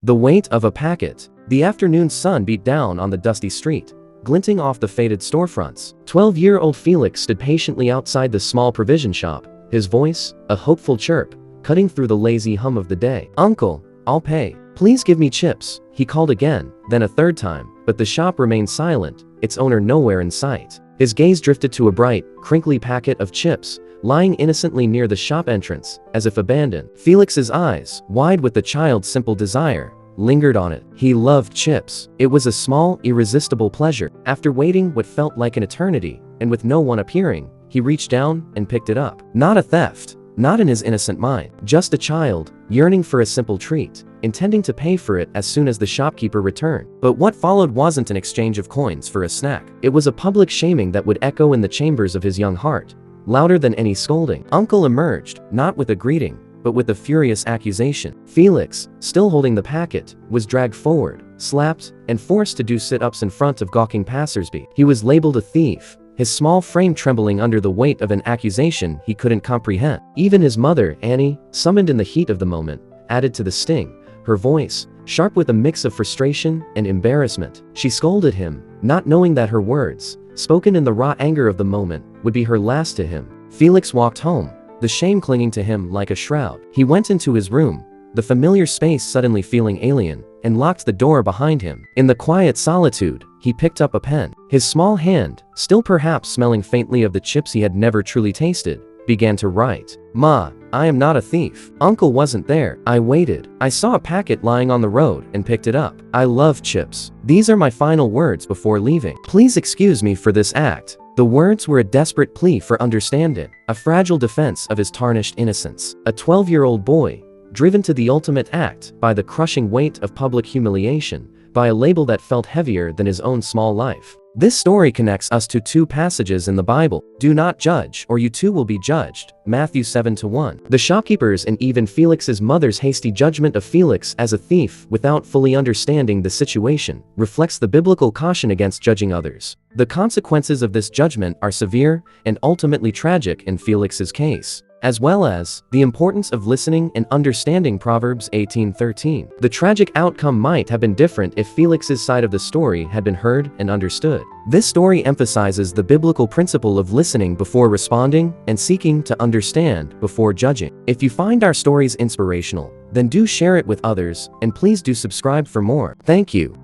The weight of a packet. The afternoon sun beat down on the dusty street, glinting off the faded storefronts. 12-year-old Felix stood patiently outside the small provision shop, his voice, a hopeful chirp, cutting through the lazy hum of the day. "Uncle, I'll pay. Please give me chips," he called again, then a third time, but the shop remained silent, its owner nowhere in sight. His gaze drifted to a bright, crinkly packet of chips, lying innocently near the shop entrance, as if abandoned. Felix's eyes, wide with the child's simple desire, lingered on it. He loved chips. It was a small, irresistible pleasure. After waiting what felt like an eternity, and with no one appearing, he reached down and picked it up. Not a theft, not in his innocent mind, just a child, yearning for a simple treat, intending to pay for it as soon as the shopkeeper returned. But what followed wasn't an exchange of coins for a snack. It was a public shaming that would echo in the chambers of his young heart, louder than any scolding. Uncle emerged, not with a greeting, but with a furious accusation. Felix, still holding the packet, was dragged forward, slapped, and forced to do sit-ups in front of gawking passersby. He was labeled a thief, his small frame trembling under the weight of an accusation he couldn't comprehend. Even his mother, Annie, summoned in the heat of the moment, added to the sting, her voice, sharp with a mix of frustration and embarrassment. She scolded him, not knowing that her words, spoken in the raw anger of the moment, would be her last to him. Felix walked home, the shame clinging to him like a shroud. He went into his room, the familiar space suddenly feeling alien, and locked the door behind him. In the quiet solitude, he picked up a pen. His small hand, still perhaps smelling faintly of the chips he had never truly tasted, began to write. "Ma, I am not a thief. Uncle wasn't there. I waited. I saw a packet lying on the road and picked it up. I love chips. These are my final words before leaving. Please excuse me for this act." The words were a desperate plea for understanding, a fragile defense of his tarnished innocence. A 12-year-old boy, driven to the ultimate act by the crushing weight of public humiliation, by a label that felt heavier than his own small life. This story connects us to two passages in the Bible. "Do not judge, or you too will be judged," Matthew 7:1. The shopkeepers and even Felix's mother's hasty judgment of Felix as a thief without fully understanding the situation reflects the biblical caution against judging others. The consequences of this judgment are severe and ultimately tragic in Felix's case, as well as the importance of listening and understanding Proverbs 18:13. The tragic outcome might have been different if Felix's side of the story had been heard and understood. This story emphasizes the biblical principle of listening before responding and seeking to understand before judging. If you find our stories inspirational, then do share it with others, and please do subscribe for more. Thank you.